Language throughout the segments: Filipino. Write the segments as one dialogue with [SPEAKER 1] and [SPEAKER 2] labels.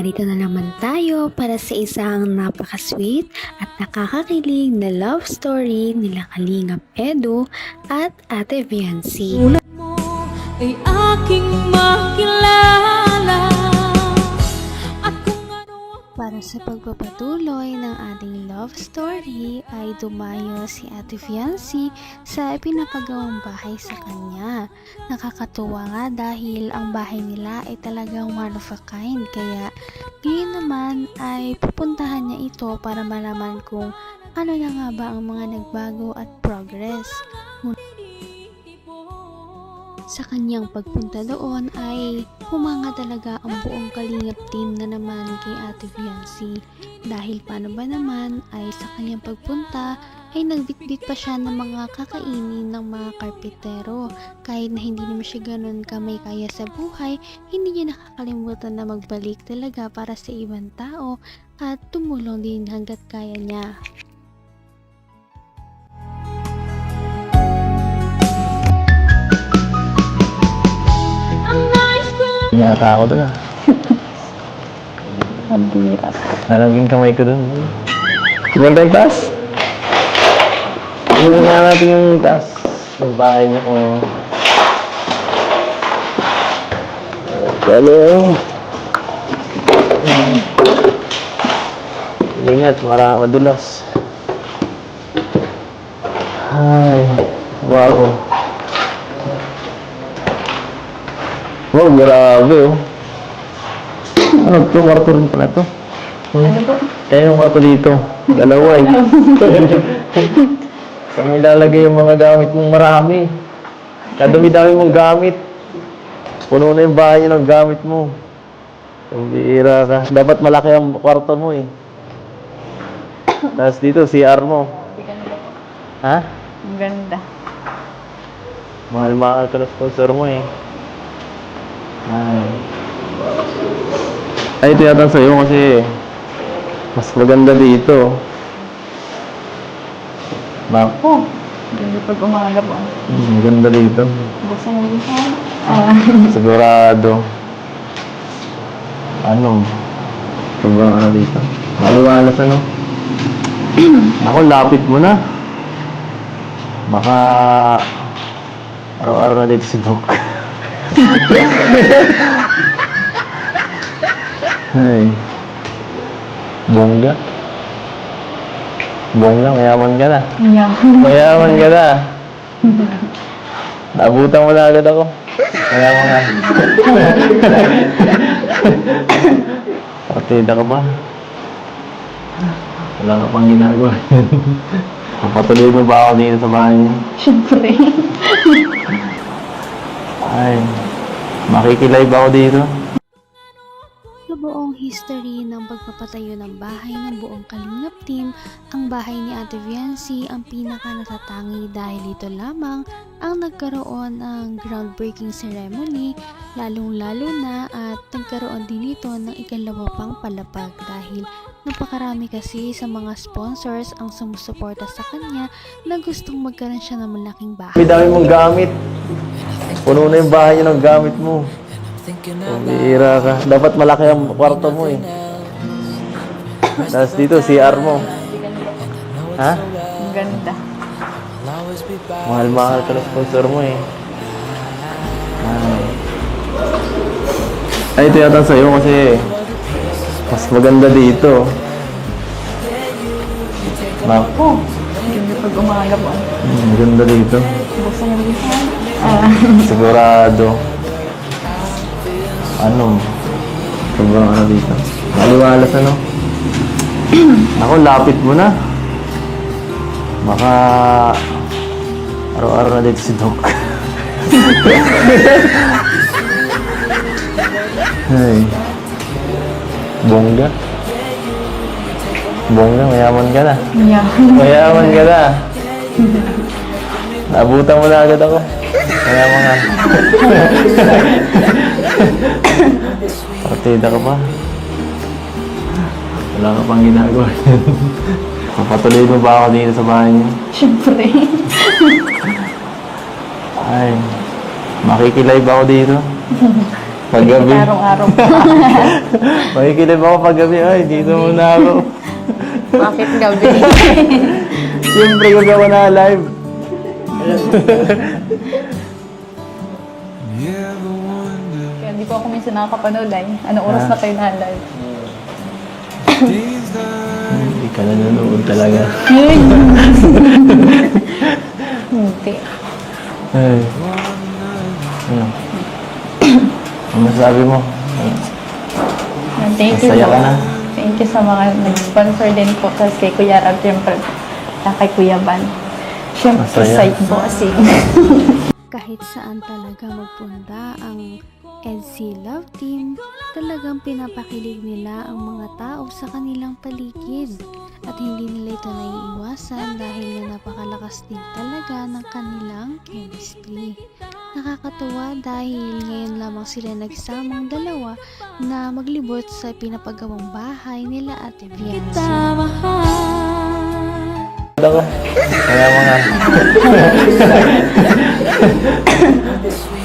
[SPEAKER 1] narito na naman tayo para sa isang napaka-sweet at nakakakilig na love story nila Kalingap Edu at Ate Viancy.
[SPEAKER 2] Mo ay aking makilala at kung ano
[SPEAKER 1] Para sa pagpapatuloy ng ating love story ay dumayo si Ate Viancy sa pinapagawang bahay sa kanya. Nakakatuwa nga dahil ang bahay nila ay talagang one of a kind, kaya ngayon naman ay pupuntahan niya ito para malaman kung ano na nga ba ang mga nagbago at progress. Sa kanyang pagpunta doon ay humanga talaga ang buong Kalingap team na naman kay Ate Viancy. Dahil paano ba naman ay sa kanyang pagpunta ay nagbitbit pa siya ng mga kakainin ng mga karpetero. Kahit na hindi naman siya ganun kamay kaya sa buhay, hindi niya nakakalimutan na magbalik talaga para sa ibang tao at tumulong din hanggat kaya niya.
[SPEAKER 3] Yata ako doon ah.
[SPEAKER 4] Ang biras.
[SPEAKER 3] Nalaging kamay ko doon. Sigurado yung taas? Tingnan nga natin yung taas. Yung bahay niyo kung... Hello. Ingat, madulas. Ay, wow. Wow, grabe oh. Ano to? Kwarto rin pala to.
[SPEAKER 4] Ano po?
[SPEAKER 3] Kaya yung kwarto dito. Dalawa eh. Saan ilalagay yung mga gamit mong marami? Kadami-dami mong gamit. Puno na yung bahay ng gamit mo. Ang bihira ka. Dapat malaki ang kwarto mo eh. Tapos dito, CR mo. Ha?
[SPEAKER 4] Ang ganda.
[SPEAKER 3] Mahal-mahal ka na sponsor mo eh. Ay, ito yata sa'yo kasi mas maganda dito. Bako.
[SPEAKER 4] Ganda pag umaga po.
[SPEAKER 3] Maganda dito.
[SPEAKER 4] Buksan mo din siya.
[SPEAKER 3] Sigurado. Ano? Sobrang ano dito. Maliwalas ano? Ako, lapit mo na. Baka araw-araw na dito si Doc. Ay. Bongga. Bongga, mayaman ka na. Mayaman ka na. Naabutan mo na agad ako. Mayaman ka. Partida ka ba? Wala ka pang ginagawa. Papatuloy mo ba ako dito sa bahay niya?
[SPEAKER 4] Siyempre.
[SPEAKER 3] Ay, makikilive ako dito.
[SPEAKER 1] Sa buong history ng pagpapatayo ng bahay ng buong Kalingap team, ang bahay ni Ate Viancy ang pinaka natatangi dahil ito lamang ang nagkaroon ng groundbreaking ceremony, lalong-lalo na at nagkaroon din ito ng ikalawa pang palapag dahil napakarami kasi sa mga sponsors ang sumusuporta sa kanya na gustong magkaroon siya ng malaking bahay.
[SPEAKER 3] May dami mong gamit. Puno na yung bahay niyo ng gamit mo. Bihira ka. Dapat malaki ang kwarto mo eh. Tapos dito, CR mo. Ha?
[SPEAKER 4] Ang ganda.
[SPEAKER 3] Mahal-mahal ka na sponsor mo eh. Ay, ito yata sa'yo kasi mas maganda dito. Bako.
[SPEAKER 4] Ganda pag umaga po.
[SPEAKER 3] Maganda dito.
[SPEAKER 4] Buksan mo din siya.
[SPEAKER 3] Sigurado. Ano? Sobrang ano dito. Maliwalas ano? Ako, lapit mo na. Baka araw-araw na dito si Doc. Ay. Bongga. Bongga, mayaman ka na. Mayaman ka na. Naabutan mo na agad ako. Mayaman ka. Partida ka ba? Wala ka pang ginagawa. Papatuloy mo ba ako dito sa bahay niyo?
[SPEAKER 4] Siyempre.
[SPEAKER 3] Ay, makikilive ako dito. Paggabi.
[SPEAKER 4] Araw-araw po.
[SPEAKER 3] Makikilib ako paggabi. Ay, dito muna ako.
[SPEAKER 4] Bakit gabi?
[SPEAKER 3] Siyempre, gabi ako na live.
[SPEAKER 4] Kaya hindi po ako minsan nakakapanood ay. Anong oras na kayo na-live?
[SPEAKER 3] Hindi ka nanonood talaga.
[SPEAKER 4] Hindi.
[SPEAKER 3] Ay. Ano? Ano masasabi mo?
[SPEAKER 4] Thank you
[SPEAKER 3] Masaya
[SPEAKER 4] po.
[SPEAKER 3] ka na?
[SPEAKER 4] Thank you sa mga nag-sponsor din po kasi kay Kuya Rab, siyempre, kay Kuya Van. Siyempre,
[SPEAKER 3] Masaya.
[SPEAKER 4] site po kasi.
[SPEAKER 1] Kahit saan talaga magpunta ang EDC Love Team, talagang pinapakilig nila ang mga tao sa kanilang paligid. At hindi nila ito naiiwasan dahil na napakalakas din talaga ng kanilang chemistry. Nakakatuwa dahil ngayon lamang sila nagsamang dalawa na maglibot sa pinapagawang bahay nila Ate Viancy.
[SPEAKER 3] Ako. Kaya mga...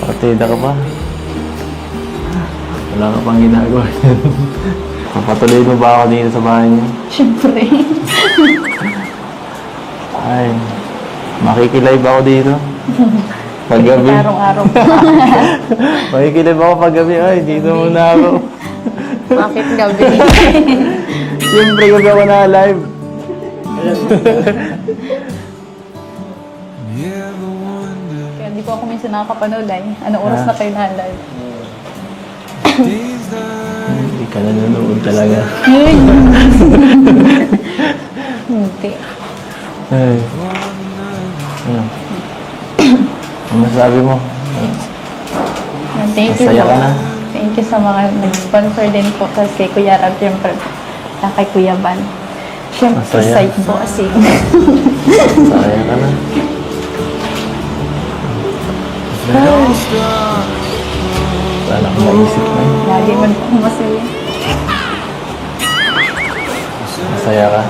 [SPEAKER 3] Partida ka ba? Wala ka pang ginagawa. Papatuloy mo ba ako dito sa bahay niyo?
[SPEAKER 4] Siyempre.
[SPEAKER 3] Ay, makikilive ako dito. Paggabi.
[SPEAKER 4] Araw-araw po.
[SPEAKER 3] Makikilive ako paggabi. Ay, dito muna ako.
[SPEAKER 4] Bakit gabi?
[SPEAKER 3] Siyempre, gabi ako na live.
[SPEAKER 4] Kaya hindi po ako minsan nakakapanood ay. Anong oras na kayo na-live?
[SPEAKER 3] Hindi ka nanonood talaga.
[SPEAKER 4] Hindi.
[SPEAKER 3] Ay. Ano? Ano masasabi mo?
[SPEAKER 4] Thank you
[SPEAKER 3] Masaya
[SPEAKER 4] po.
[SPEAKER 3] ka na?
[SPEAKER 4] Thank you sa mga nag-sponsor din po kasi kay Kuya Rab, siyempre, kay Kuya Van. Siyempre,
[SPEAKER 3] Masaya.
[SPEAKER 4] site po kasi.
[SPEAKER 3] Masaya ka na? Wala akong maisip na yun.
[SPEAKER 4] Lagi man po masaya.
[SPEAKER 3] Masaya ka?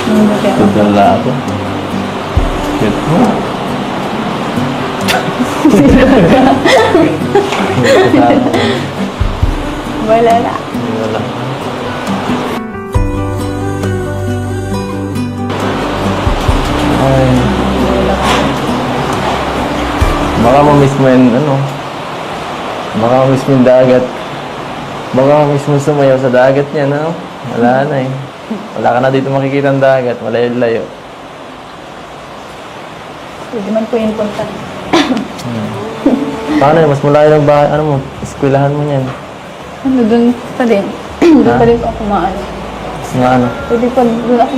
[SPEAKER 4] Hindi kaya.
[SPEAKER 3] Tudala ako. Cute mo.
[SPEAKER 4] Wala na.
[SPEAKER 3] Wala. Ay. Baka ma-miss mo yung ano. Baka ma-miss mo yung dagat. Baka ma-miss mo sumayaw sa dagat niya, no? Wala na eh. Wala ka na dito makikita ang dagat. Malayo-layo.
[SPEAKER 4] Pwede man po yung punta.
[SPEAKER 3] Paano yun? Mas malayo ng bahay. Ano mo? Eskwelahan mo niyan.
[SPEAKER 4] Ano, dun pa din. Dun pa din po ako maano.
[SPEAKER 3] Mas nga ano.
[SPEAKER 4] Pwede po, dun ako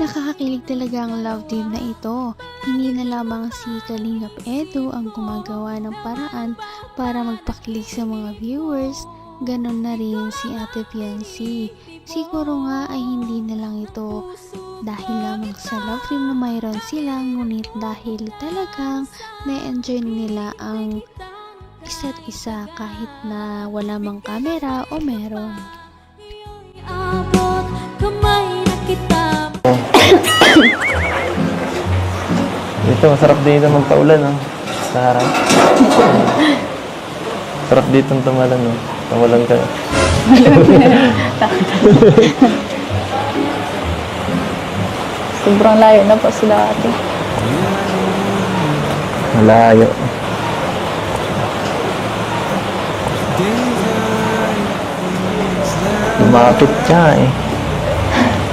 [SPEAKER 1] Nakakakilig talaga ang love team na ito. Hindi na lamang si Kalingap Edu ang gumagawa ng paraan para magpakilig sa mga viewers, ganon na rin si Ate Viancy. Siguro nga ay hindi na lang ito dahil lamang sa love team na mayroon sila, ngunit dahil talagang na-enjoy nila ang isa't isa kahit na wala mang camera o meron.
[SPEAKER 2] Abot kamay na kita.
[SPEAKER 3] Dito, masarap dito magpaulan, no? Sa harap. Sarap dito ang tumalan, no? Tumalan ka.
[SPEAKER 4] sobrang layo na po sila ate.
[SPEAKER 3] Malayo. Lumapit ka, eh.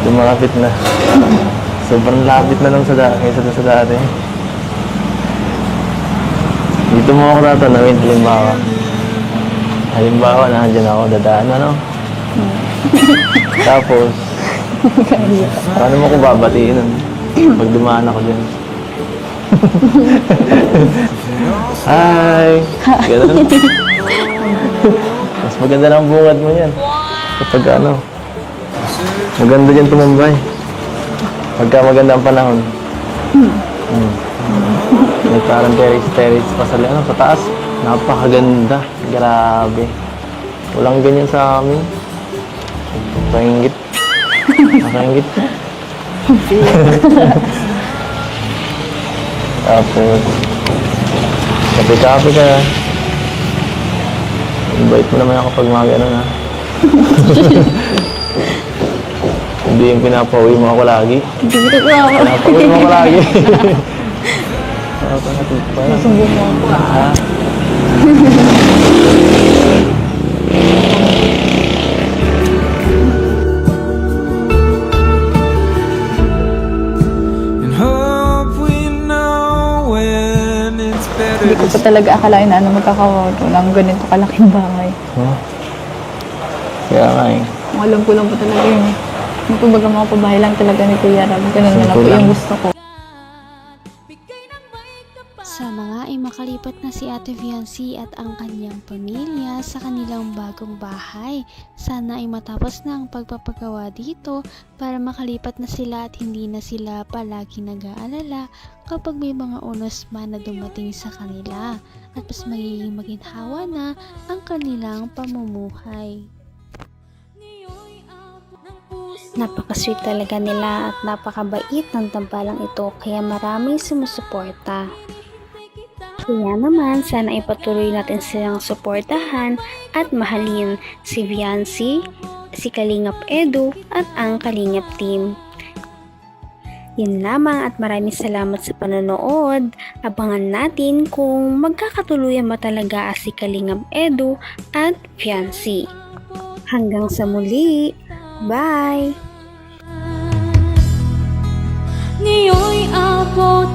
[SPEAKER 3] Lumapit na. Sobrang lapit na lang sa dati, kaysa doon sa dati. Dito mo ako tatanawin, halimbawa. Halimbawa, nandiyan ako, dadaan, ano? Tapos, paano mo ko babatiin nun? Pag dumaan ako dyan. Hi! Ganun. Mas maganda ng bungad mo yan. Kapag ano, maganda dyan tumambay. Pagka maganda ang panahon. May parang terrace pa sa, ano, sa taas. Napakaganda. Grabe. Walang ganyan sa amin. Nakaingit. Nakaingit. Tapos, kape-kape ka na. Invite mo naman ako pag mga gano'n, ha? Hindi yung pinapauwi mo ako lagi.
[SPEAKER 4] Dito ko ako.
[SPEAKER 3] Pinapauwi mo ako lagi. Nakakatid pa.
[SPEAKER 4] Sumbong mo ako
[SPEAKER 3] Ha?
[SPEAKER 5] And hope we know when it's better
[SPEAKER 4] Hindi ko pa talaga akalain na magkakawato ng ganito kalaking bahay.
[SPEAKER 3] Huh? Kaya nga eh.
[SPEAKER 4] Ang alam ko lang po talaga yun. Yung kumbaga mga pabahay lang talaga ni Kuya Rab. Ganun na lang po
[SPEAKER 3] Simple lang.
[SPEAKER 4] yung gusto ko.
[SPEAKER 1] Sana nga ay makalipat na si Ate Viancy at ang kanyang pamilya sa kanilang bagong bahay. Sana ay matapos na ang pagpapagawa dito para makalipat na sila at hindi na sila palagi nag-aalala kapag may mga unos man na dumating sa kanila at mas magiging maginhawa na ang kanilang pamumuhay. Napakasweet talaga nila at napakabait ng tambalang ito kaya maraming sumusuporta. Kaya naman, sana ipatuloy natin silang suportahan at mahalin si Viancy, si Kalingap Edu at ang Kalingap team. Yun lamang at maraming salamat sa panonood. Abangan natin kung magkakatuluyan ba talaga si Kalingap Edu at Viancy. Hanggang sa muli. Bye!
[SPEAKER 2] Ngayon'y abot